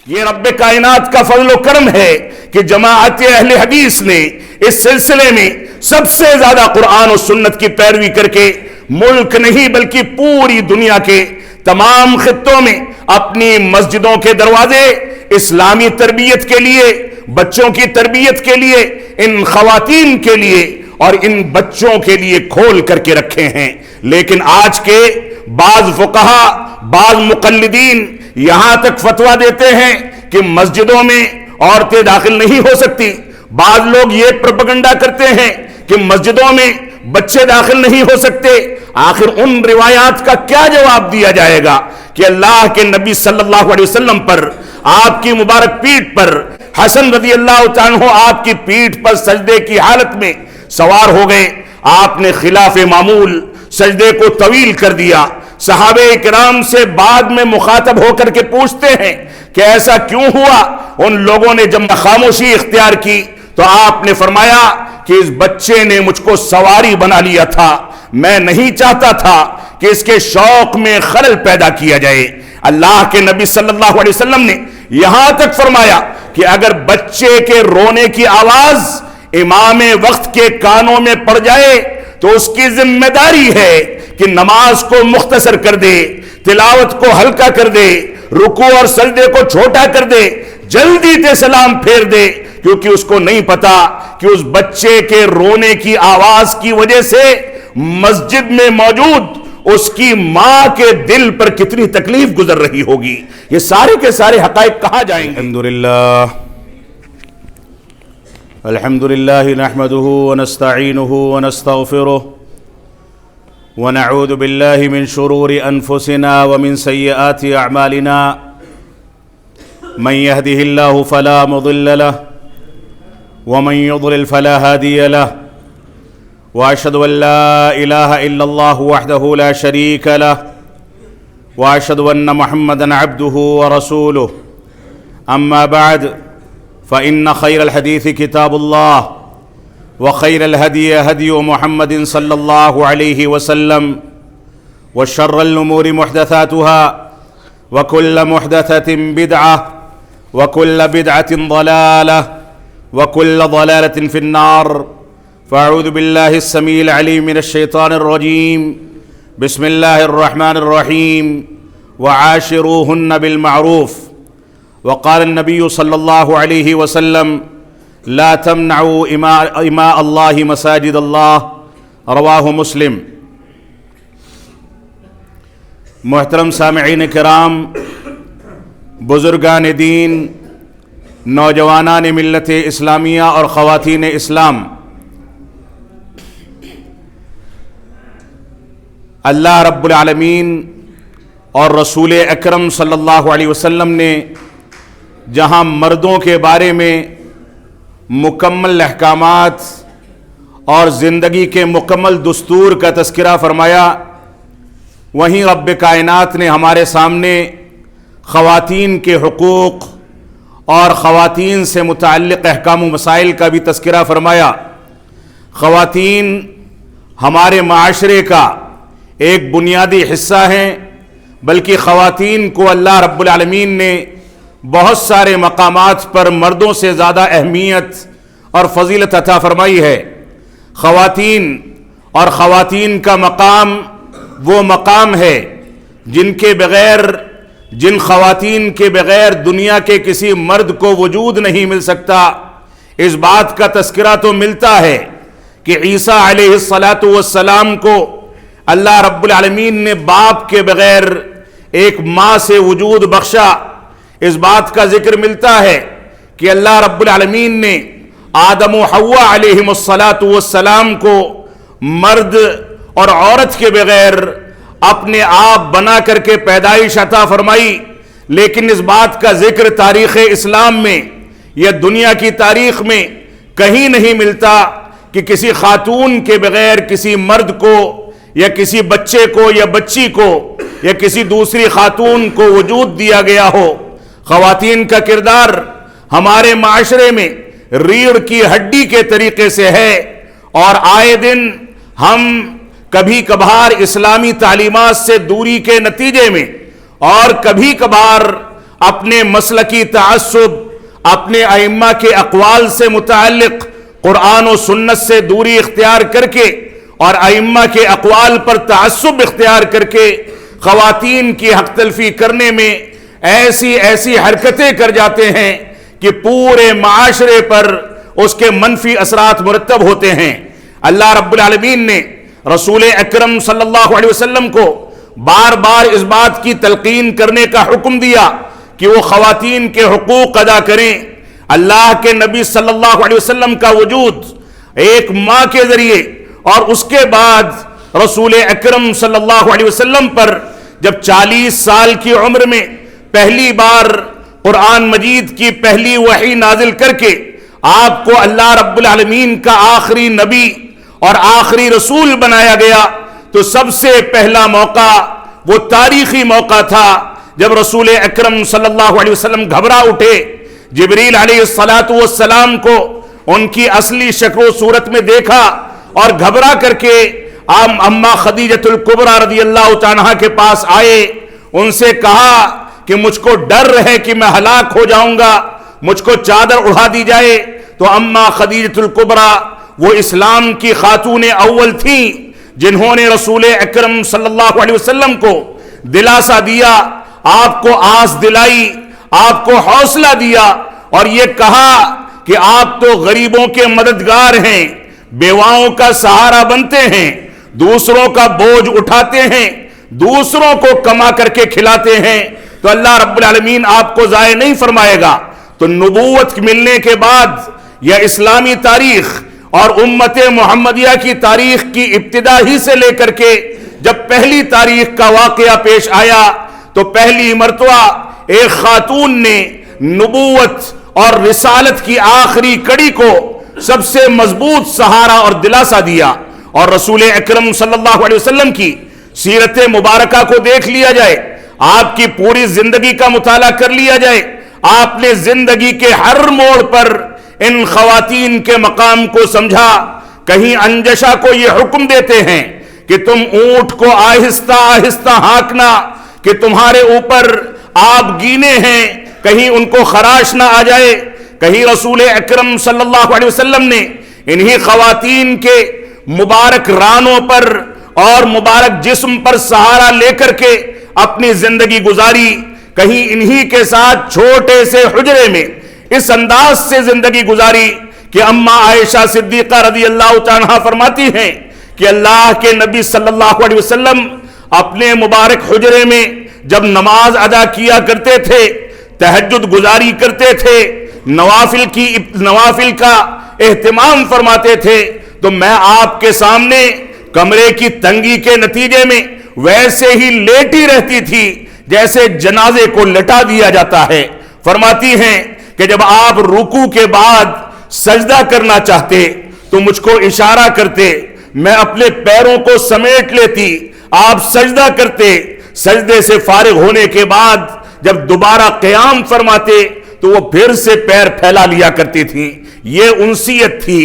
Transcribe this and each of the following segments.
یہ رب کائنات کا فضل و کرم ہے کہ جماعت اہل حدیث نے اس سلسلے میں سب سے زیادہ قرآن و سنت کی پیروی کر کے ملک نہیں بلکہ پوری دنیا کے تمام خطوں میں اپنی مسجدوں کے دروازے اسلامی تربیت کے لیے، بچوں کی تربیت کے لیے، ان خواتین کے لیے اور ان بچوں کے لیے کھول کر کے رکھے ہیں۔ لیکن آج کے بعض فقہا، بعض مقلدین یہاں تک فتویٰ دیتے ہیں کہ مسجدوں میں عورتیں داخل نہیں ہو سکتی۔ بعض لوگ یہ پروپیگنڈا کرتے ہیں کہ مسجدوں میں بچے داخل نہیں ہو سکتے۔ آخر ان روایات کا کیا جواب دیا جائے گا کہ اللہ کے نبی صلی اللہ علیہ وسلم پر، آپ کی مبارک پیٹھ پر حسن رضی اللہ تعالیٰ عنہ آپ کی پیٹھ پر سجدے کی حالت میں سوار ہو گئے، آپ نے خلاف معمول سجدے کو طویل کر دیا۔ صحابہ کرام سے بعد میں مخاطب ہو کر کے پوچھتے ہیں کہ ایسا کیوں ہوا؟ ان لوگوں نے جب خاموشی اختیار کی تو آپ نے فرمایا کہ اس بچے نے مجھ کو سواری بنا لیا تھا، میں نہیں چاہتا تھا کہ اس کے شوق میں خلل پیدا کیا جائے۔ اللہ کے نبی صلی اللہ علیہ وسلم نے یہاں تک فرمایا کہ اگر بچے کے رونے کی آواز امام وقت کے کانوں میں پڑ جائے تو اس کی ذمہ داری ہے کہ نماز کو مختصر کر دے، تلاوت کو ہلکا کر دے، رکوع اور سجدے کو چھوٹا کر دے، جلدی سے سلام پھیر دے، کیونکہ اس کو نہیں پتا کہ اس بچے کے رونے کی آواز کی وجہ سے مسجد میں موجود اس کی ماں کے دل پر کتنی تکلیف گزر رہی ہوگی۔ یہ سارے کے سارے حقائق کہاں جائیں گے؟ الحمدللہ نحمده ونستعینه ونستغفره ونعوذ باللہ من شرور انفسنا ومن سیئات اعمالنا من يهده الله فلا مضل له ومن يضلل فلا هادي له واشهد ان لا اله الا الله وحده لا شريك له واشهد ان محمدا عبده ورسوله اما بعد فإن خير الحديث كتاب الله وخير الهدي هدي محمد صلى الله عليه وسلم وشر الأمور محدثاتها وكل محدثة بدعة وكل بدعة ضلالة وكل ضلالة في النار فأعوذ بالله السميع العليم من الشيطان الرجيم بسم الله الرحمن الرحيم وعاشروهن بالمعروف وقال النبي صلى الله عليه وسلم لا تمنعوا إماء الله مساجد الله رواہ مسلم۔ محترم سامعین کرام، بزرگان دین، نوجوانان ملت اسلامیہ اور خواتین اسلام، اللہ رب العالمین اور رسول اکرم صلی اللہ علیہ وسلم نے جہاں مردوں کے بارے میں مکمل احکامات اور زندگی کے مکمل دستور کا تذکرہ فرمایا، وہیں رب کائنات نے ہمارے سامنے خواتین کے حقوق اور خواتین سے متعلق احکام و مسائل کا بھی تذکرہ فرمایا۔ خواتین ہمارے معاشرے کا ایک بنیادی حصہ ہیں، بلکہ خواتین کو اللہ رب العالمین نے بہت سارے مقامات پر مردوں سے زیادہ اہمیت اور فضیلت عطا فرمائی ہے۔ خواتین اور خواتین کا مقام وہ مقام ہے جن خواتین کے بغیر دنیا کے کسی مرد کو وجود نہیں مل سکتا۔ اس بات کا تذکرہ تو ملتا ہے کہ عیسیٰ علیہ السلام کو اللہ رب العالمین نے باپ کے بغیر ایک ماں سے وجود بخشا۔ اس بات کا ذکر ملتا ہے کہ اللہ رب العالمین نے آدم و حوا علیہم السلام کو مرد اور عورت کے بغیر اپنے آپ بنا کر کے پیدائش عطا فرمائی، لیکن اس بات کا ذکر تاریخ اسلام میں یا دنیا کی تاریخ میں کہیں نہیں ملتا کہ کسی خاتون کے بغیر کسی مرد کو یا کسی بچے کو یا بچی کو یا کسی دوسری خاتون کو وجود دیا گیا ہو۔ خواتین کا کردار ہمارے معاشرے میں ریڑھ کی ہڈی کے طریقے سے ہے، اور آئے دن ہم کبھی کبھار اسلامی تعلیمات سے دوری کے نتیجے میں اور کبھی کبھار اپنے مسلکی تعصب، اپنے ائمہ کے اقوال سے متعلق قرآن و سنت سے دوری اختیار کر کے اور ائمہ کے اقوال پر تعصب اختیار کر کے خواتین کی حق تلفی کرنے میں ایسی حرکتیں کر جاتے ہیں کہ پورے معاشرے پر اس کے منفی اثرات مرتب ہوتے ہیں۔ اللہ رب العالمین نے رسول اکرم صلی اللہ علیہ وسلم کو بار بار اس بات کی تلقین کرنے کا حکم دیا کہ وہ خواتین کے حقوق ادا کریں۔ اللہ کے نبی صلی اللہ علیہ وسلم کا وجود ایک ماں کے ذریعے اور اس کے بعد رسول اکرم صلی اللہ علیہ وسلم پر جب 40 سال کی عمر میں پہلی بار قرآن مجید کی پہلی وحی نازل کر کے آپ کو اللہ رب العالمین کا آخری نبی اور آخری رسول بنایا گیا، تو سب سے پہلا موقع وہ تاریخی موقع تھا جب رسول اکرم صلی اللہ علیہ وسلم گھبرا اٹھے۔ جبریل علیہ السلام کو ان کی اصلی شکل و صورت میں دیکھا اور گھبرا کر کے اماں خدیجۃ الکبریٰ رضی اللہ عنہا کے پاس آئے، ان سے کہا کہ مجھ کو ڈر ہے کہ میں ہلاک ہو جاؤں گا، مجھ کو چادر اڑا دی جائے۔ تو اماں خدیجۃ الکبریٰ وہ اسلام کی خاتون اول تھیں جنہوں نے رسول اکرم صلی اللہ علیہ وسلم کو دلاسا دیا، آپ کو آس دلائی، آپ کو حوصلہ دیا اور یہ کہا کہ آپ تو غریبوں کے مددگار ہیں، بیواؤں کا سہارا بنتے ہیں، دوسروں کا بوجھ اٹھاتے ہیں، دوسروں کو کما کر کے کھلاتے ہیں، تو اللہ رب العالمین آپ کو ضائع نہیں فرمائے گا۔ تو نبوت ملنے کے بعد یا اسلامی تاریخ اور امت محمدیہ کی تاریخ کی ابتدا ہی سے لے کر کے جب پہلی تاریخ کا واقعہ پیش آیا تو پہلی مرتبہ ایک خاتون نے نبوت اور رسالت کی آخری کڑی کو سب سے مضبوط سہارا اور دلاسا دیا۔ اور رسول اکرم صلی اللہ علیہ وسلم کی سیرت مبارکہ کو دیکھ لیا جائے، آپ کی پوری زندگی کا مطالعہ کر لیا جائے، آپ نے زندگی کے ہر موڑ پر ان خواتین کے مقام کو سمجھا۔ کہیں انجشا کو یہ حکم دیتے ہیں کہ تم اونٹ کو آہستہ آہستہ ہانکنا کہ تمہارے اوپر آپ گینے ہیں، کہیں ان کو خراش نہ آ جائے۔ کہیں رسول اکرم صلی اللہ علیہ وسلم نے انہی خواتین کے مبارک رانوں پر اور مبارک جسم پر سہارا لے کر کے اپنی زندگی گزاری۔ کہیں انہی کے ساتھ چھوٹے سے حجرے میں اس انداز سے زندگی گزاری کہ اماں عائشہ صدیقہ رضی اللہ عنہا فرماتی ہیں کہ اللہ کے نبی صلی اللہ علیہ وسلم اپنے مبارک حجرے میں جب نماز ادا کیا کرتے تھے، تہجد گزاری کرتے تھے، نوافل کا اہتمام فرماتے تھے، تو میں آپ کے سامنے کمرے کی تنگی کے نتیجے میں ویسے ہی لیٹی رہتی تھی جیسے جنازے کو لٹا دیا جاتا ہے۔ فرماتی ہیں کہ جب آپ رکوع کے بعد سجدہ کرنا چاہتے تو مجھ کو اشارہ کرتے، میں اپنے پیروں کو سمیٹ لیتی، آپ سجدہ کرتے، سجدے سے فارغ ہونے کے بعد جب دوبارہ قیام فرماتے تو وہ پھر سے پیر پھیلا لیا کرتی تھی۔ یہ انسیت تھی،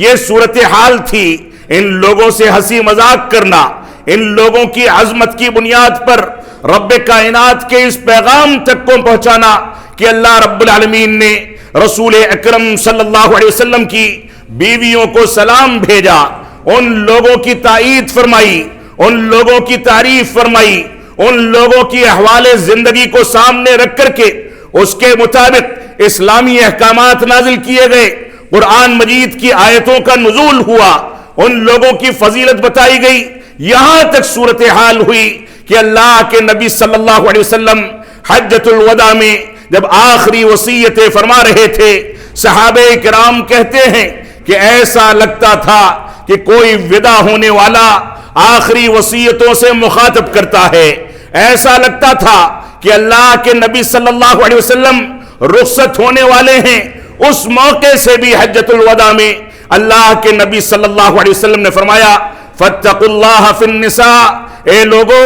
یہ صورتحال تھی۔ ان لوگوں سے ہنسی مذاق کرنا، ان لوگوں کی عظمت کی بنیاد پر رب کائنات کے اس پیغام تک کو پہنچانا کہ اللہ رب العالمین نے رسول اکرم صلی اللہ علیہ وسلم کی بیویوں کو سلام بھیجا، ان لوگوں کی تائید فرمائی، ان لوگوں کی تعریف فرمائی، ان لوگوں کی احوال زندگی کو سامنے رکھ کر کے اس کے مطابق اسلامی احکامات نازل کیے گئے، قرآن مجید کی آیتوں کا نزول ہوا، ان لوگوں کی فضیلت بتائی گئی، یہاں تک صورتحال ہوئی کہ اللہ کے نبی صلی اللہ علیہ وسلم حجۃ الوداع میں جب آخری وصیتیں فرما رہے تھے، صحابہ کرام کہتے ہیں کہ ایسا لگتا تھا کہ کوئی ودا ہونے والا آخری وصیتوں سے مخاطب کرتا ہے، ایسا لگتا تھا کہ اللہ کے نبی صلی اللہ علیہ وسلم رخصت ہونے والے ہیں۔ اس موقع سے بھی حجۃ الوداع میں اللہ کے نبی صلی اللہ علیہ وسلم نے فرمایا فاتقوا اللہ فی النساء، اے لوگو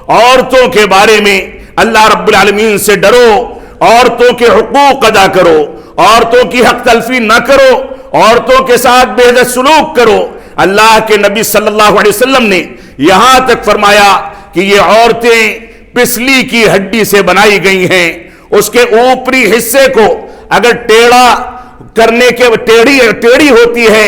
عورتوں کے بارے میں اللہ رب العالمین سے ڈرو، عورتوں کے حقوق ادا کرو، عورتوں کی حق تلفی نہ کرو، عورتوں کے ساتھ بے حد سلوک کرو۔ اللہ کے نبی صلی اللہ علیہ وسلم نے یہاں تک فرمایا کہ یہ عورتیں پسلی کی ہڈی سے بنائی گئی ہیں، اس کے اوپری حصے کو اگر ٹیڑھا کرنے کے ٹیڑھی ہوتی ہے،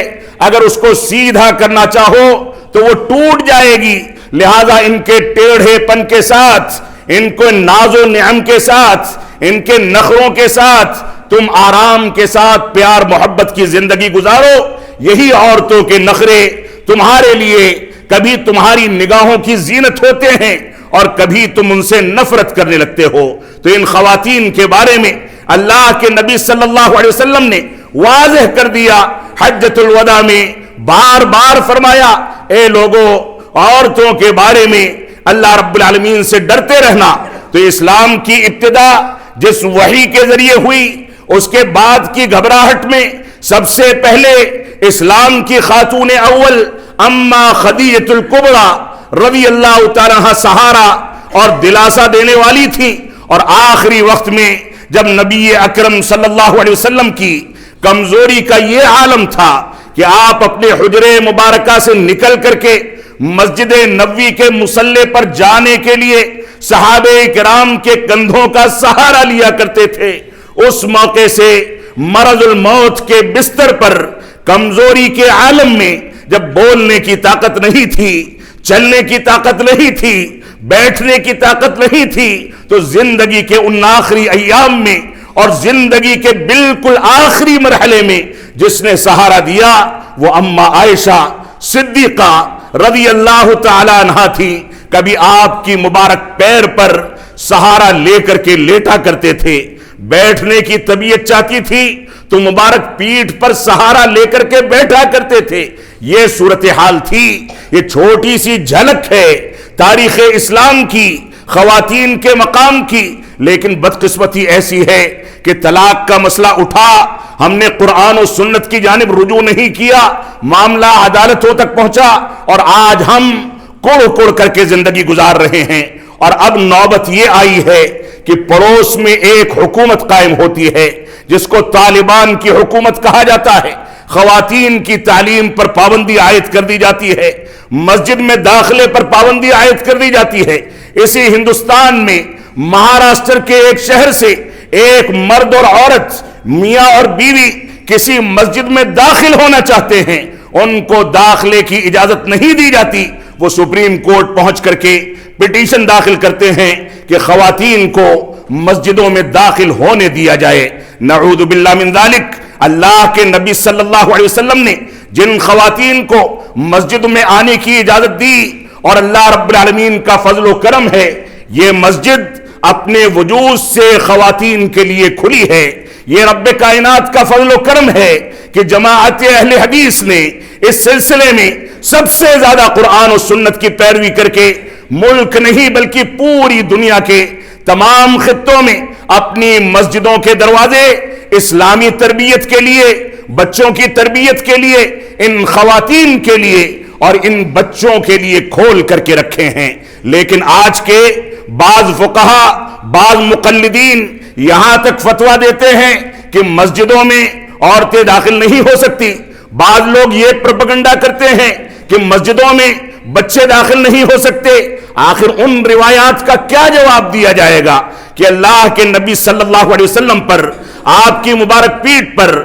اگر اس کو سیدھا کرنا چاہو تو وہ ٹوٹ جائے گی. لہذا ان کے ٹیڑھے پن کے ساتھ، ان کو ناز و نعم کے ساتھ، ان کے نخروں کے ساتھ تم آرام کے ساتھ پیار محبت کی زندگی گزارو. یہی عورتوں کے نخرے تمہارے لیے کبھی تمہاری نگاہوں کی زینت ہوتے ہیں اور کبھی تم ان سے نفرت کرنے لگتے ہو. تو ان خواتین کے بارے میں اللہ کے نبی صلی اللہ علیہ وسلم نے واضح کر دیا. حجۃ الوداع میں بار بار فرمایا، اے لوگو، عورتوں کے بارے میں اللہ رب العالمین سے ڈرتے رہنا. تو اسلام کی ابتدا جس وحی کے ذریعے ہوئی، اس کے بعد کی گھبراہٹ میں سب سے پہلے اسلام کی خاتون اول اما خدیجہ الکبریٰ رضی اللہ تعالی عنہا سہارا اور دلاسا دینے والی تھی. اور آخری وقت میں جب نبی اکرم صلی اللہ علیہ وسلم کی کمزوری کا یہ عالم تھا کہ آپ اپنے حجرے مبارکہ سے نکل کر کے مسجد نبوی کے مصلی پر جانے کے لیے صحابہ کرام کے کندھوں کا سہارا لیا کرتے تھے، اس موقع سے مرض الموت کے بستر پر کمزوری کے عالم میں جب بولنے کی طاقت نہیں تھی، چلنے کی طاقت نہیں تھی، بیٹھنے کی طاقت نہیں تھی، تو زندگی کے ان آخری ایام میں اور زندگی کے بالکل آخری مرحلے میں جس نے سہارا دیا وہ اما عائشہ صدیقہ رضی اللہ تعالی عنہا تھی. کبھی آپ کی مبارک پیر پر سہارا لے کر کے لیٹا کرتے تھے، بیٹھنے کی طبیعت چاہتی تھی تو مبارک پیٹھ پر سہارا لے کر کے بیٹھا کرتے تھے. یہ صورتحال تھی. یہ چھوٹی سی جھلک ہے تاریخ اسلام کی، خواتین کے مقام کی. لیکن بدقسمتی ایسی ہے کہ طلاق کا مسئلہ اٹھا، ہم نے قرآن و سنت کی جانب رجوع نہیں کیا، معاملہ عدالتوں تک پہنچا اور آج ہم کوڑ کوڑ کر کے زندگی گزار رہے ہیں. اور اب نوبت یہ آئی ہے کہ پڑوس میں ایک حکومت قائم ہوتی ہے جس کو طالبان کی حکومت کہا جاتا ہے. خواتین کی تعلیم پر پابندی عائد کر دی جاتی ہے، مسجد میں داخلے پر پابندی عائد کر دی جاتی ہے. اسی ہندوستان میں مہاراشٹر کے ایک شہر سے ایک مرد اور عورت، میاں اور بیوی کسی مسجد میں داخل ہونا چاہتے ہیں، ان کو داخلے کی اجازت نہیں دی جاتی. وہ سپریم کورٹ پہنچ کر کے پٹیشن داخل کرتے ہیں کہ خواتین کو مسجدوں میں داخل ہونے دیا جائے. نعوذ باللہ من ذالک. اللہ کے نبی صلی اللہ علیہ وسلم نے جن خواتین کو مسجد میں آنے کی اجازت دی، اور اللہ رب العالمین کا فضل و کرم ہے، یہ مسجد اپنے وجود سے خواتین کے لیے کھلی ہے. یہ رب کائنات کا فضل و کرم ہے کہ جماعت اہل حدیث نے اس سلسلے میں سب سے زیادہ قرآن و سنت کی پیروی کر کے ملک نہیں بلکہ پوری دنیا کے تمام خطوں میں اپنی مسجدوں کے دروازے اسلامی تربیت کے لیے، بچوں کی تربیت کے لیے، ان خواتین کے لیے اور ان بچوں کے لیے کھول کر کے رکھے ہیں. لیکن آج کے بعض فقہا، بعض مقلدین یہاں تک فتویٰ دیتے ہیں کہ مسجدوں میں عورتیں داخل نہیں ہو سکتی. بعض لوگ یہ پروپیگنڈا کرتے ہیں کہ مسجدوں میں بچے داخل نہیں ہو سکتے. آخر ان روایات کا کیا جواب دیا جائے گا کہ اللہ کے نبی صلی اللہ علیہ وسلم پر، آپ کی مبارک پیٹھ پر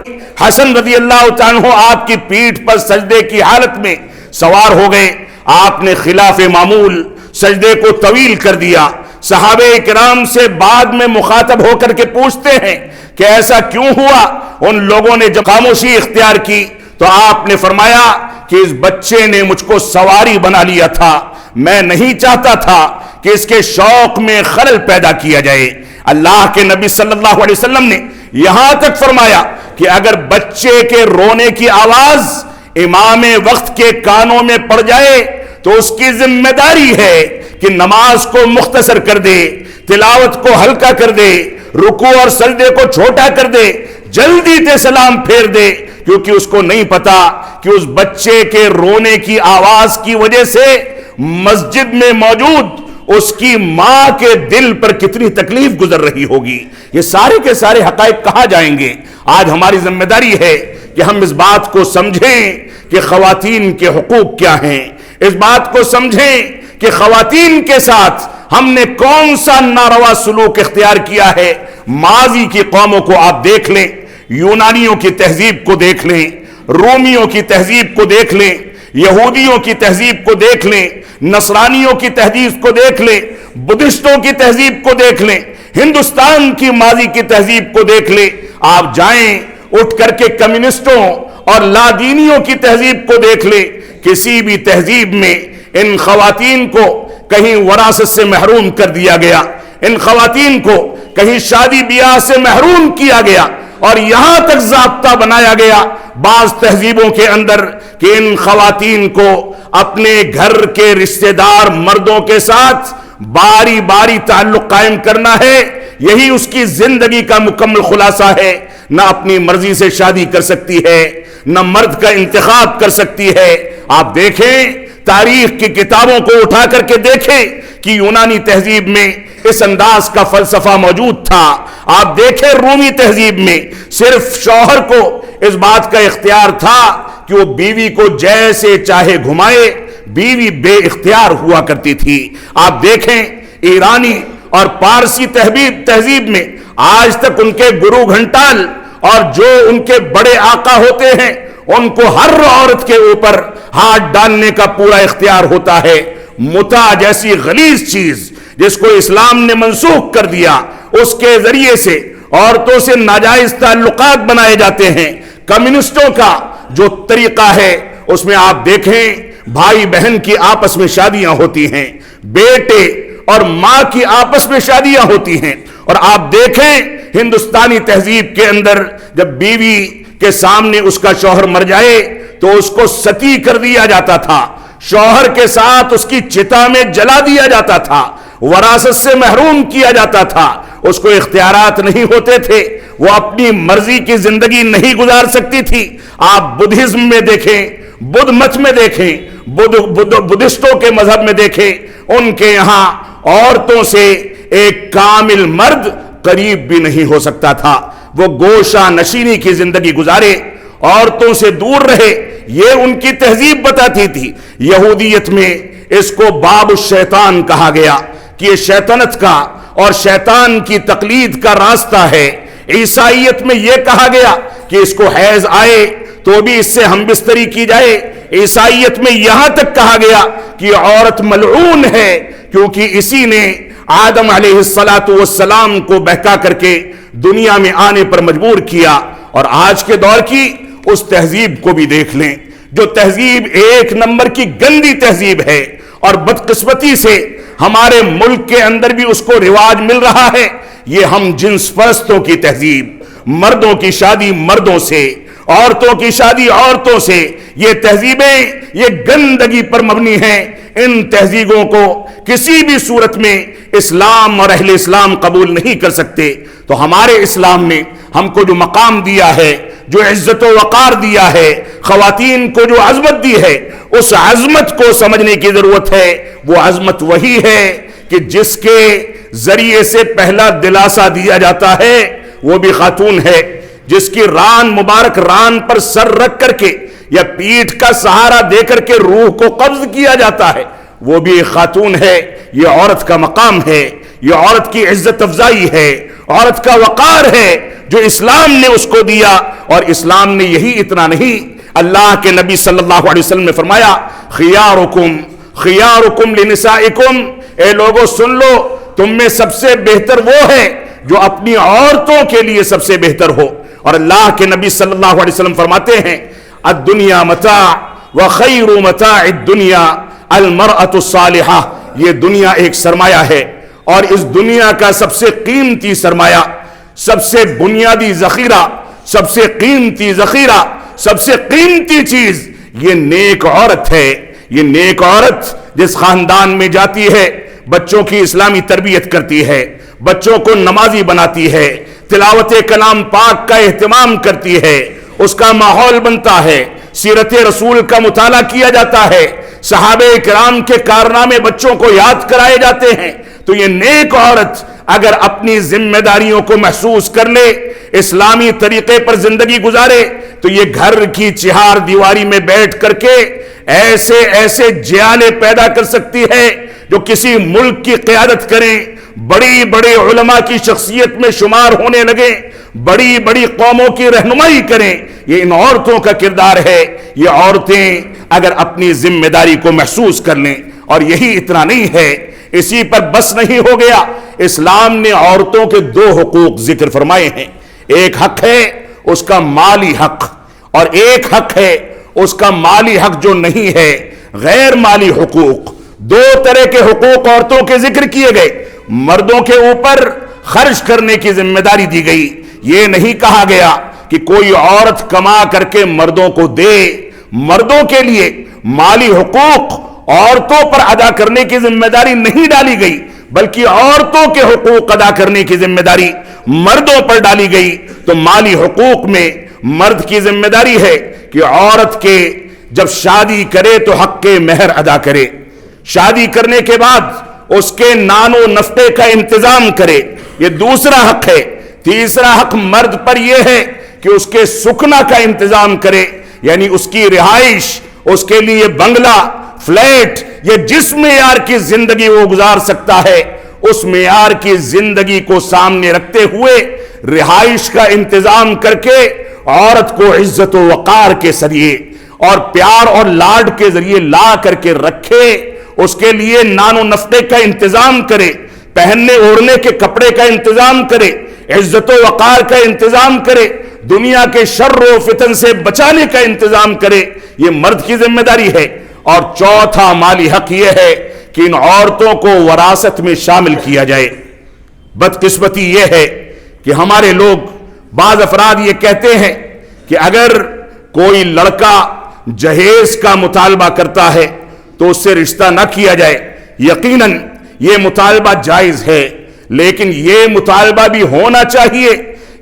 حسن رضی اللہ تعالیٰ عنہ آپ کی پیٹھ پر سجدے کی حالت میں سوار ہو گئے. آپ نے خلاف معمول سجدے کو طویل کر دیا. صحابہ کرام سے بعد میں مخاطب ہو کر کے پوچھتے ہیں کہ ایسا کیوں ہوا؟ ان لوگوں نے جب خاموشی اختیار کی تو آپ نے فرمایا کہ اس بچے نے مجھ کو سواری بنا لیا تھا، میں نہیں چاہتا تھا کہ اس کے شوق میں خلل پیدا کیا جائے. اللہ کے نبی صلی اللہ علیہ وسلم نے یہاں تک فرمایا کہ اگر بچے کے رونے کی آواز امام وقت کے کانوں میں پڑ جائے تو اس کی ذمہ داری ہے کہ نماز کو مختصر کر دے، تلاوت کو ہلکا کر دے، رکوع اور سجدے کو چھوٹا کر دے، جلدی سے سلام پھیر دے، کیونکہ اس کو نہیں پتا کہ اس بچے کے رونے کی آواز کی وجہ سے مسجد میں موجود اس کی ماں کے دل پر کتنی تکلیف گزر رہی ہوگی. یہ سارے کے سارے حقائق کہاں جائیں گے؟ آج ہماری ذمہ داری ہے کہ ہم اس بات کو سمجھیں کہ خواتین کے حقوق کیا ہیں، اس بات کو سمجھیں کہ خواتین کے ساتھ ہم نے کون سا ناروا سلوک اختیار کیا ہے؟ ماضی کی قوموں کو آپ دیکھ لیں، یونانیوں کی تہذیب کو دیکھ لیں، رومیوں کی تہذیب کو دیکھ لیں، یہودیوں کی تہذیب کو دیکھ لیں، نصرانیوں کی تہذیب کو دیکھ لیں، بدھسٹوں کی تہذیب کو دیکھ لیں، ہندوستان کی ماضی کی تہذیب کو دیکھ لیں۔ آپ جائیں اٹھ کر کے کمیونسٹوں اور لادینیوں کی تہذیب کو دیکھ لیں، کسی بھی تہذیب میں ان خواتین کو کہیں وراثت سے محروم کر دیا گیا، ان خواتین کو کہیں شادی بیاہ سے محروم کیا گیا، اور یہاں تک ضابطہ بنایا گیا بعض تہذیبوں کے اندر کہ ان خواتین کو اپنے گھر کے رشتہ دار مردوں کے ساتھ باری باری تعلق قائم کرنا ہے، یہی اس کی زندگی کا مکمل خلاصہ ہے۔ نہ اپنی مرضی سے شادی کر سکتی ہے، نہ مرد کا انتخاب کر سکتی ہے۔ آپ دیکھیں تاریخ کی کتابوں کو اٹھا کر کے دیکھیں کہ یونانی تہذیب میں اس انداز کا فلسفہ موجود تھا۔ آپ دیکھیں رومی تہذیب میں صرف شوہر کو اس بات کا اختیار تھا کہ وہ بیوی کو جیسے چاہے گھمائے، بیوی بے اختیار ہوا کرتی تھی۔ آپ دیکھیں ایرانی اور پارسی تہذیب میں آج تک ان کے گرو گھنٹال اور جو ان کے بڑے آقا ہوتے ہیں ان کو ہر عورت کے اوپر ہاتھ ڈالنے کا پورا اختیار ہوتا ہے۔ متع جیسی غلیظ چیز جس کو اسلام نے منسوخ کر دیا، اس کے ذریعے سے عورتوں سے ناجائز تعلقات بنائے جاتے ہیں۔ کمیونسٹوں کا جو طریقہ ہے اس میں آپ دیکھیں بھائی بہن کی آپس میں شادیاں ہوتی ہیں، بیٹے اور ماں کی آپس میں شادیاں ہوتی ہیں۔ اور آپ دیکھیں ہندوستانی تہذیب کے اندر جب بیوی کے سامنے اس کا شوہر مر جائے تو اس کو ستی کر دیا جاتا تھا، شوہر کے ساتھ اس کی چتا میں جلا دیا جاتا تھا، وراثت سے محروم کیا جاتا تھا، اس کو اختیارات نہیں ہوتے تھے، وہ اپنی مرضی کی زندگی نہیں گزار سکتی تھی۔ آپ بدھزم میں دیکھیں، بدھ مت میں دیکھیں، بدھسٹوں کے مذہب میں دیکھیں، ان کے یہاں عورتوں سے ایک کامل مرد قریب بھی نہیں ہو سکتا تھا۔ وہ گوشہ نشینی کی زندگی گزارے، عورتوں سے دور رہے، یہ ان کی تہذیب بتاتی تھی۔ یہودیت میں اس کو باب الشیطان کہا گیا کہ یہ شیطنت کا اور شیطان کی تقلید کا راستہ ہے۔ عیسائیت میں یہ کہا گیا کہ اس کو حیض آئے تو بھی اس سے ہم بستری کی جائے۔ عیسائیت میں یہاں تک کہا گیا کہ عورت ملعون ہے کیونکہ اسی نے آدم علیہ السلام کو بہکا کر کے دنیا میں آنے پر مجبور کیا۔ اور آج کے دور کی اس تہذیب کو بھی دیکھ لیں جو تہذیب ایک نمبر کی گندی تہذیب ہے، اور بدقسمتی سے ہمارے ملک کے اندر بھی اس کو رواج مل رہا ہے۔ یہ ہم جنس پرستوں کی تہذیب، مردوں کی شادی مردوں سے، عورتوں کی شادی عورتوں سے، یہ تہذیبیں یہ گندگی پر مبنی ہیں۔ ان تہذیبوں کو کسی بھی صورت میں اسلام اور اہل اسلام قبول نہیں کر سکتے۔ تو ہمارے اسلام نے ہم کو جو مقام دیا ہے، جو عزت و وقار دیا ہے، خواتین کو جو عظمت دی ہے، اس عظمت کو سمجھنے کی ضرورت ہے۔ وہ عظمت وہی ہے کہ جس کے ذریعے سے پہلا دلاسا دیا جاتا ہے وہ بھی خاتون ہے، جس کی ران مبارک ران پر سر رکھ کر کے یا پیٹھ کا سہارا دے کر کے روح کو قبض کیا جاتا ہے وہ بھی ایک خاتون ہے۔ یہ عورت کا مقام ہے، یہ عورت کی عزت افزائی ہے، عورت کا وقار ہے جو اسلام نے اس کو دیا۔ اور اسلام نے یہی اتنا نہیں، اللہ کے نبی صلی اللہ علیہ وسلم نے فرمایا خیارکم خیارکم لنسائکم، اے لوگوں سن لو، تم میں سب سے بہتر وہ ہے جو اپنی عورتوں کے لیے سب سے بہتر ہو۔ اور اللہ کے نبی صلی اللہ علیہ وسلم فرماتے ہیں الدنیا متاع وخیر متاع الدنیا المرأة الصالحہ، یہ دنیا ایک سرمایہ ہے، اور اس دنیا کا سب سے قیمتی سرمایہ، سب سے بنیادی ذخیرہ، سب سے قیمتی ذخیرہ، سب سے قیمتی چیز یہ نیک عورت ہے۔ یہ نیک عورت جس خاندان میں جاتی ہے، بچوں کی اسلامی تربیت کرتی ہے، بچوں کو نمازی بناتی ہے، تلاوت کلام پاک کا اہتمام کرتی ہے، اس کا ماحول بنتا ہے، سیرت رسول کا مطالعہ کیا جاتا ہے، صحابہ کرام کے کارنامے بچوں کو یاد کرائے جاتے ہیں۔ تو یہ نیک عورت اگر اپنی ذمہ داریوں کو محسوس کر لے، اسلامی طریقے پر زندگی گزارے، تو یہ گھر کی چہار دیواری میں بیٹھ کر کے ایسے ایسے جیالے پیدا کر سکتی ہے جو کسی ملک کی قیادت کریں، بڑی بڑے علماء کی شخصیت میں شمار ہونے لگے، بڑی بڑی قوموں کی رہنمائی کریں، یہ ان عورتوں کا کردار ہے۔ یہ عورتیں اگر اپنی ذمہ داری کو محسوس کر لیں، اور یہی اتنا نہیں ہے، اسی پر بس نہیں ہو گیا، اسلام نے عورتوں کے 2 حقوق ذکر فرمائے ہیں۔ ایک حق ہے اس کا مالی حق، اور ایک حق ہے اس کا مالی حق جو نہیں ہے، غیر مالی حقوق۔ 2 طرح کے حقوق عورتوں کے ذکر کیے گئے۔ مردوں کے اوپر خرچ کرنے کی ذمہ داری دی گئی، یہ نہیں کہا گیا کہ کوئی عورت کما کر کے مردوں کو دے۔ مردوں کے لیے مالی حقوق عورتوں پر ادا کرنے کی ذمہ داری نہیں ڈالی گئی، بلکہ عورتوں کے حقوق ادا کرنے کی ذمہ داری مردوں پر ڈالی گئی۔ تو مالی حقوق میں مرد کی ذمہ داری ہے کہ عورت کے جب شادی کرے تو حق مہر ادا کرے، شادی کرنے کے بعد اس کے نان و نفقے کا انتظام کرے، یہ دوسرا حق ہے۔ تیسرا حق مرد پر یہ ہے کہ اس کے سکنا کا انتظام کرے، یعنی اس کی رہائش، اس کے لیے بنگلہ، فلیٹ، یہ جس معیار کی زندگی وہ گزار سکتا ہے، اس معیار کی زندگی کو سامنے رکھتے ہوئے رہائش کا انتظام کر کے عورت کو عزت و وقار کے ذریعے اور پیار اور لاڈ کے ذریعے لا کر کے رکھے، اس کے لیے نان و نفقے کا انتظام کرے، پہننے اوڑھنے کے کپڑے کا انتظام کرے، عزت و وقار کا انتظام کرے، دنیا کے شر و فتن سے بچانے کا انتظام کرے، یہ مرد کی ذمہ داری ہے۔ اور چوتھا مالی حق یہ ہے کہ ان عورتوں کو وراثت میں شامل کیا جائے۔ بدقسمتی یہ ہے کہ ہمارے لوگ، بعض افراد یہ کہتے ہیں کہ اگر کوئی لڑکا جہیز کا مطالبہ کرتا ہے تو اس سے رشتہ نہ کیا جائے۔ یقیناً یہ مطالبہ جائز ہے، لیکن یہ مطالبہ بھی ہونا چاہیے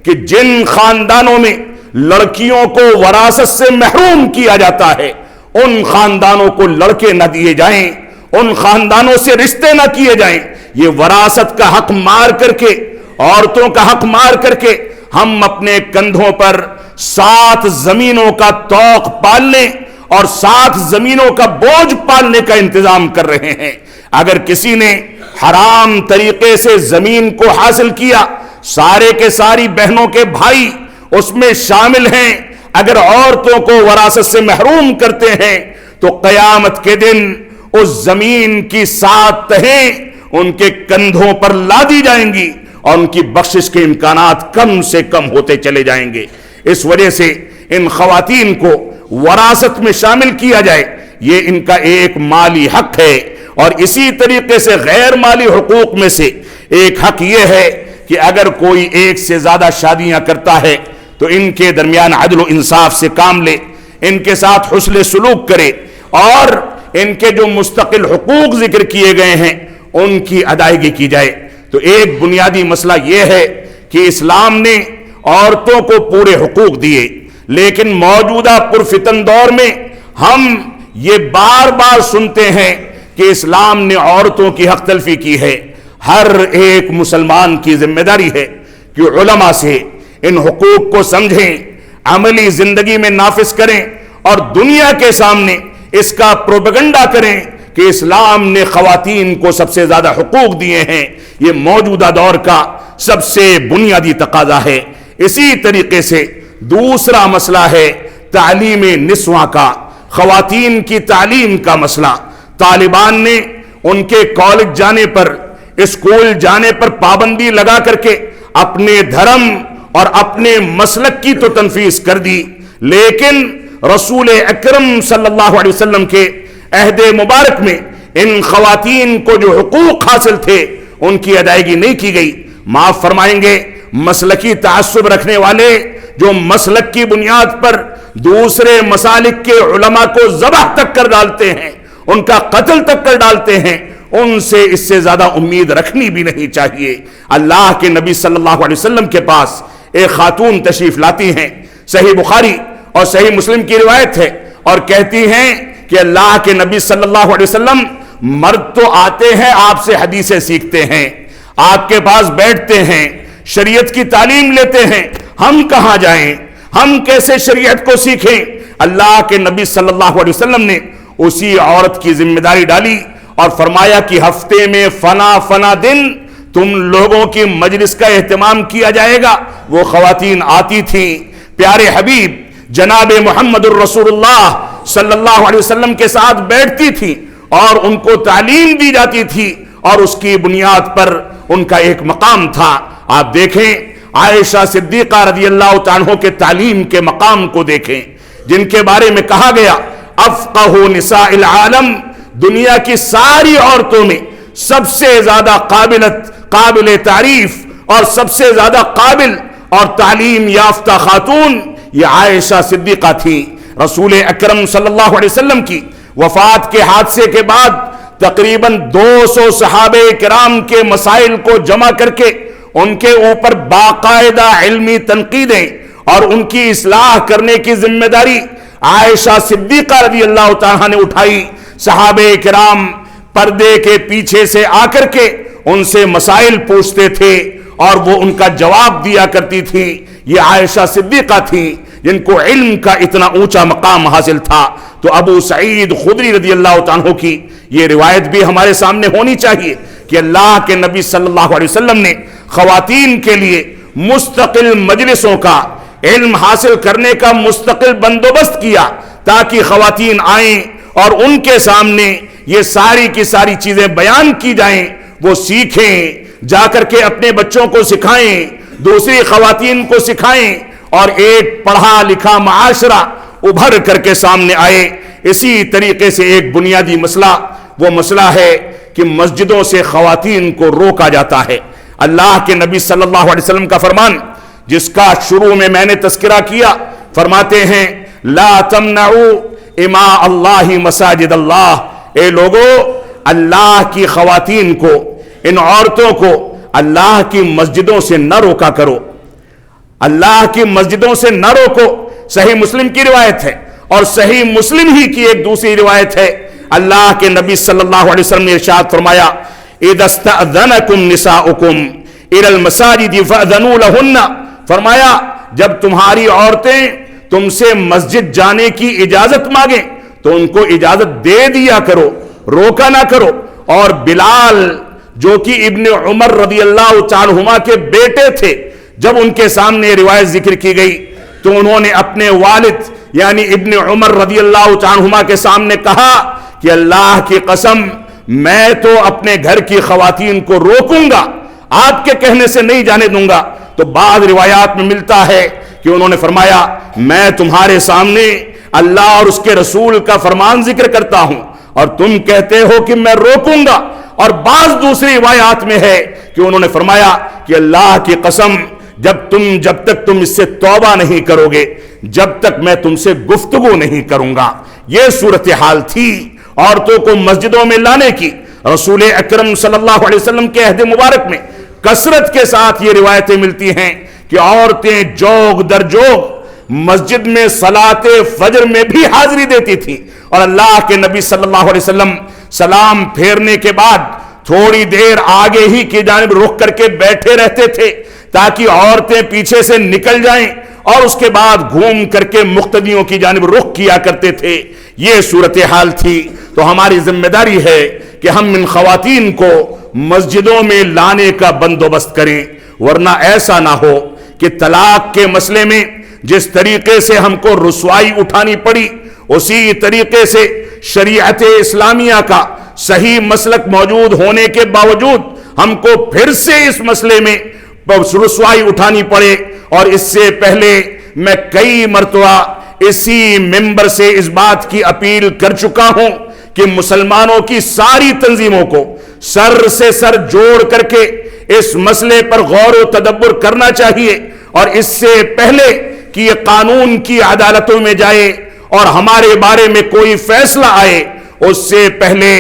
کہ جن خاندانوں میں لڑکیوں کو وراثت سے محروم کیا جاتا ہے، ان خاندانوں کو لڑکے نہ دیے جائیں، ان خاندانوں سے رشتے نہ کیے جائیں۔ یہ وراثت کا حق مار کر کے، عورتوں کا حق مار کر کے ہم اپنے کندھوں پر 7 زمینوں کا طوق پالنے اور 7 زمینوں کا بوجھ پالنے کا انتظام کر رہے ہیں۔ اگر کسی نے حرام طریقے سے زمین کو حاصل کیا، سارے کے ساری بہنوں کے بھائی اس میں شامل ہیں، اگر عورتوں کو وراثت سے محروم کرتے ہیں تو قیامت کے دن اس زمین کی 7 تہیں ان کے کندھوں پر لادی جائیں گی اور ان کی بخشش کے امکانات کم سے کم ہوتے چلے جائیں گے۔ اس وجہ سے ان خواتین کو وراثت میں شامل کیا جائے، یہ ان کا ایک مالی حق ہے۔ اور اسی طریقے سے غیر مالی حقوق میں سے ایک حق یہ ہے کہ اگر کوئی ایک سے زیادہ شادیاں کرتا ہے تو ان کے درمیان عدل و انصاف سے کام لے، ان کے ساتھ حسن سلوک کرے، اور ان کے جو مستقل حقوق ذکر کیے گئے ہیں ان کی ادائیگی کی جائے۔ تو ایک بنیادی مسئلہ یہ ہے کہ اسلام نے عورتوں کو پورے حقوق دیے، لیکن موجودہ پرفتن دور میں ہم یہ بار بار سنتے ہیں کہ اسلام نے عورتوں کی حق تلفی کی ہے۔ ہر ایک مسلمان کی ذمہ داری ہے کہ علماء سے ان حقوق کو سمجھیں، عملی زندگی میں نافذ کریں، اور دنیا کے سامنے اس کا پروپیگنڈا کریں کہ اسلام نے خواتین کو سب سے زیادہ حقوق دیے ہیں۔ یہ موجودہ دور کا سب سے بنیادی تقاضا ہے۔ اسی طریقے سے دوسرا مسئلہ ہے تعلیم نسواں کا، خواتین کی تعلیم کا مسئلہ۔ طالبان نے ان کے کالج جانے پر، اسکول جانے پر پابندی لگا کر کے اپنے دھرم اور اپنے مسلک کی تو تنفیذ کر دی، لیکن رسول اکرم صلی اللہ علیہ وسلم کے عہد مبارک میں ان خواتین کو جو حقوق حاصل تھے ان کی ادائیگی نہیں کی گئی۔ معاف فرمائیں گے، مسلکی تعصب رکھنے والے جو مسلک کی بنیاد پر دوسرے مسالک کے علماء کو ذبح تک کر ڈالتے ہیں، ان کا قتل تک کر ڈالتے ہیں، ان سے اس سے زیادہ امید رکھنی بھی نہیں چاہیے۔ اللہ کے نبی صلی اللہ علیہ وسلم کے پاس ایک خاتون تشریف لاتی ہیں، صحیح بخاری اور صحیح مسلم کی روایت ہے، اور کہتی ہیں کہ اللہ کے نبی صلی اللہ علیہ وسلم، مرد تو آتے ہیں آپ سے حدیثیں سیکھتے ہیں، آپ کے پاس بیٹھتے ہیں، شریعت کی تعلیم لیتے ہیں، ہم کہاں جائیں، ہم کیسے شریعت کو سیکھیں؟ اللہ کے نبی صلی اللہ علیہ وسلم نے اسی عورت کی ذمہ داری ڈالی اور فرمایا کہ ہفتے میں فنا دن تم لوگوں کی مجلس کا اہتمام کیا جائے گا۔ وہ خواتین آتی تھیں، پیارے حبیب جناب محمد الرسول اللہ صلی اللہ علیہ وسلم کے ساتھ بیٹھتی تھی اور ان کو تعلیم دی جاتی تھی، اور اس کی بنیاد پر ان کا ایک مقام تھا۔ آپ دیکھیں عائشہ صدیقہ رضی اللہ عنہ کے تعلیم کے مقام کو دیکھیں، جن کے بارے میں کہا گیا افقہ نساء العالم، دنیا کی ساری عورتوں میں سب سے زیادہ قابل تعریف اور سب سے زیادہ قابل اور تعلیم یافتہ خاتون یہ عائشہ صدیقہ تھی۔ رسول اکرم صلی اللہ علیہ وسلم کی وفات کے حادثے کے بعد تقریباً 200 صحابہ کرام کے مسائل کو جمع کر کے ان کے اوپر باقاعدہ علمی تنقیدیں اور ان کی اصلاح کرنے کی ذمہ داری عائشہ صدیقہ رضی اللہ تعالیٰ نے اٹھائی۔ صحابہ کرام پردے کے پیچھے سے آ کر کے ان سے مسائل پوچھتے تھے اور وہ ان کا جواب دیا کرتی تھی۔ یہ عائشہ صدیقہ تھی جن کو علم کا اتنا اونچا مقام حاصل تھا۔ تو ابو سعید خدری رضی اللہ عنہ کی یہ روایت بھی ہمارے سامنے ہونی چاہیے کہ اللہ کے نبی صلی اللہ علیہ وسلم نے خواتین کے لیے مستقل مجلسوں کا، علم حاصل کرنے کا مستقل بندوبست کیا تاکہ خواتین آئیں اور ان کے سامنے یہ ساری کی ساری چیزیں بیان کی جائیں، وہ سیکھیں، جا کر کے اپنے بچوں کو سکھائیں، دوسری خواتین کو سکھائیں، اور ایک پڑھا لکھا معاشرہ ابھر کر کے سامنے آئے۔ اسی طریقے سے ایک بنیادی مسئلہ، وہ مسئلہ ہے کہ مسجدوں سے خواتین کو روکا جاتا ہے۔ اللہ کے نبی صلی اللہ علیہ وسلم کا فرمان جس کا شروع میں نے تذکرہ کیا، فرماتے ہیں لا تمنعوا اماء اللہ مساجد اللہ، اے لوگو اللہ کی خواتین کو، ان عورتوں کو اللہ کی مسجدوں سے نہ روکا کرو، اللہ کی مسجدوں سے نہ روکو۔ صحیح مسلم کی روایت ہے، اور صحیح مسلم ہی کی ایک دوسری روایت ہے، اللہ کے نبی صلی اللہ علیہ وسلم نے ارشاد فرمایا اذا استأذنکم نساؤکم الى المساجد فأذنوا لہن، فرمایا جب تمہاری عورتیں تم سے مسجد جانے کی اجازت مانگیں تو ان کو اجازت دے دیا کرو، روکا نہ کرو۔ اور بلال جو کہ ابن عمر رضی اللہ عنہما کے بیٹے تھے، جب ان کے سامنے روایت ذکر کی گئی تو انہوں نے اپنے والد یعنی ابن عمر رضی اللہ عنہما کے سامنے کہا کہ اللہ کی قسم میں تو اپنے گھر کی خواتین کو روکوں گا، آپ کے کہنے سے نہیں جانے دوں گا۔ تو بعض روایات میں ملتا ہے کہ انہوں نے فرمایا میں تمہارے سامنے اللہ اور اس کے رسول کا فرمان ذکر کرتا ہوں اور تم کہتے ہو کہ میں روکوں گا۔ اور بعض دوسری روایات میں ہے کہ انہوں نے فرمایا کہ اللہ کی قسم جب تک تم اس سے توبہ نہیں کرو گے، جب تک میں تم سے گفتگو نہیں کروں گا۔ یہ صورتحال تھی عورتوں کو مسجدوں میں لانے کی۔ رسول اکرم صلی اللہ علیہ وسلم کے عہد مبارک میں کثرت کے ساتھ یہ روایتیں ملتی ہیں کہ عورتیں جوگ در جوگ مسجد میں صلاۃ فجر میں بھی حاضری دیتی تھی، اور اللہ کے نبی صلی اللہ علیہ وسلم سلام پھیرنے کے بعد تھوڑی دیر آگے ہی کی جانب رخ کر کے بیٹھے رہتے تھے تاکہ عورتیں پیچھے سے نکل جائیں، اور اس کے بعد گھوم کر کے مقتدیوں کی جانب رخ کیا کرتے تھے۔ یہ صورتحال تھی۔ تو ہماری ذمہ داری ہے کہ ہم ان خواتین کو مسجدوں میں لانے کا بندوبست کریں، ورنہ ایسا نہ ہو کہ طلاق کے مسئلے میں جس طریقے سے ہم کو رسوائی اٹھانی پڑی، اسی طریقے سے شریعت اسلامیہ کا صحیح مسلک موجود ہونے کے باوجود ہم کو پھر سے اس مسئلے میں رسوائی اٹھانی پڑے۔ اور اس سے پہلے میں کئی مرتبہ اسی ممبر سے اس بات کی اپیل کر چکا ہوں کہ مسلمانوں کی ساری تنظیموں کو سر سے سر جوڑ کر کے اس مسئلے پر غور و تدبر کرنا چاہیے، اور اس سے پہلے کہ یہ قانون کی عدالتوں میں جائے اور ہمارے بارے میں کوئی فیصلہ آئے، اس سے پہلے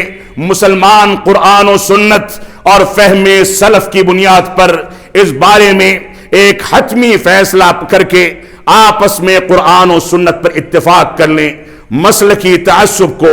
مسلمان قرآن و سنت اور فہم سلف کی بنیاد پر اس بارے میں ایک حتمی فیصلہ کر کے آپس میں قرآن و سنت پر اتفاق کر لیں۔ مسلکی تعصب کو،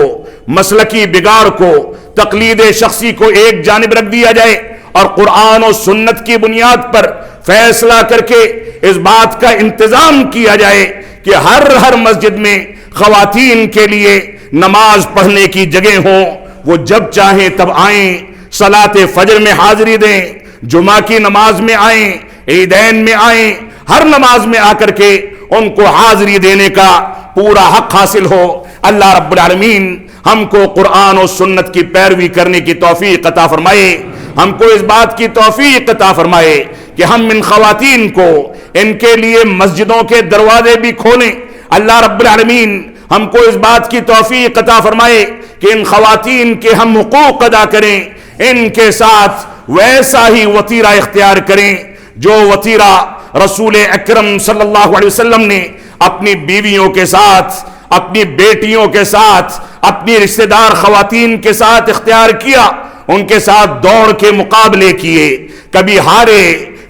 مسلکی بگاڑ کو، تقلید شخصی کو ایک جانب رکھ دیا جائے اور قرآن و سنت کی بنیاد پر فیصلہ کر کے اس بات کا انتظام کیا جائے کہ ہر مسجد میں خواتین کے لیے نماز پڑھنے کی جگہ ہوں، وہ جب چاہیں تب آئیں، صلاۃ فجر میں حاضری دیں، جمعہ کی نماز میں آئیں، عیدین میں آئیں، ہر نماز میں آ کر کے ان کو حاضری دینے کا پورا حق حاصل ہو۔ اللہ رب العالمین ہم کو قرآن و سنت کی پیروی کرنے کی توفیق عطا فرمائے، ہم کو اس بات کی توفیق عطا فرمائے کہ ہم ان خواتین کو ان کے لیے مسجدوں کے دروازے بھی کھولیں۔ اللہ رب العالمین ہم کو اس بات کی توفیق عطا فرمائے کہ ان خواتین کے ہم حقوق ادا کریں، ان کے ساتھ ویسا ہی وطیرہ اختیار کریں جو وطیرہ رسول اکرم صلی اللہ علیہ وسلم نے اپنی بیویوں کے ساتھ، اپنی بیٹیوں کے ساتھ، اپنی رشتہ دار خواتین کے ساتھ اختیار کیا۔ ان کے ساتھ دوڑ کے مقابلے کیے، کبھی ہارے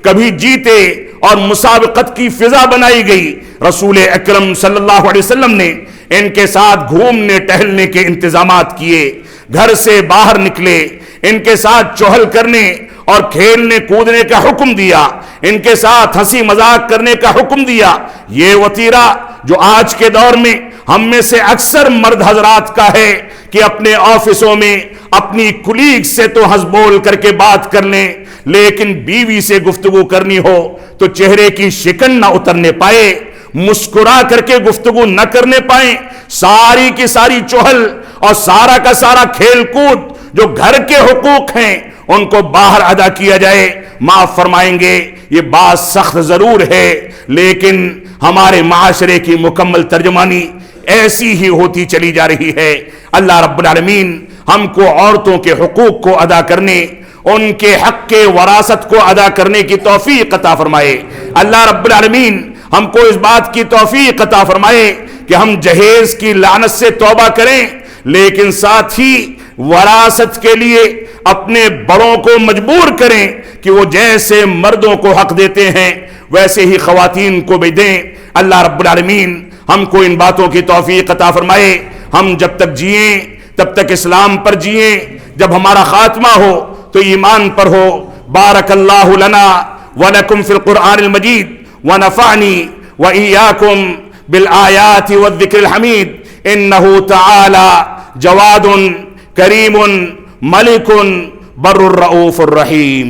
کبھی جیتے، اور مسابقت کی فضا بنائی گئی۔ رسول اکرم صلی اللہ علیہ وسلم نے ان کے ساتھ گھومنے ٹہلنے کے انتظامات کیے، گھر سے باہر نکلے، ان کے ساتھ چہل کرنے اور کھیلنے کودنے کا حکم دیا، ان کے ساتھ ہنسی مذاق کرنے کا حکم دیا۔ یہ وطیرہ جو آج کے دور میں ہم میں سے اکثر مرد حضرات کا ہے کہ اپنے آفسوں میں اپنی کلیگ سے تو ہنس بول کر کے بات کر لیں، لیکن بیوی سے گفتگو کرنی ہو تو چہرے کی شکن نہ اترنے پائے، مسکرا کر کے گفتگو نہ کرنے پائیں، ساری کی ساری چہل اور سارا کا سارا کھیل کود جو گھر کے حقوق ہیں ان کو باہر ادا کیا جائے۔ معاف فرمائیں گے یہ بات سخت ضرور ہے، لیکن ہمارے معاشرے کی مکمل ترجمانی ایسی ہی ہوتی چلی جا رہی ہے۔ اللہ رب العالمین ہم کو عورتوں کے حقوق کو ادا کرنے، ان کے حق کے وراثت کو ادا کرنے کی توفیق عطا فرمائے۔ اللہ رب العالمین ہم کو اس بات کی توفیق عطا فرمائے کہ ہم جہیز کی لعنت سے توبہ کریں، لیکن ساتھ ہی وراثت کے لیے اپنے بڑوں کو مجبور کریں کہ وہ جیسے مردوں کو حق دیتے ہیں ویسے ہی خواتین کو بھی دیں۔ اللہ رب العالمین ہم کو ان باتوں کی توفیق عطا فرمائے۔ ہم جب تک جئیں تب تک اسلام پر جئیں، جب ہمارا خاتمہ ہو تو ایمان پر ہو۔ بارک اللہ لنا ولکم فی القرآن المجید ونفعنی وإیاکم بالآیات والذکر الحمید انہ تعالی جواد کریم ملک بر الرؤوف الرحیم۔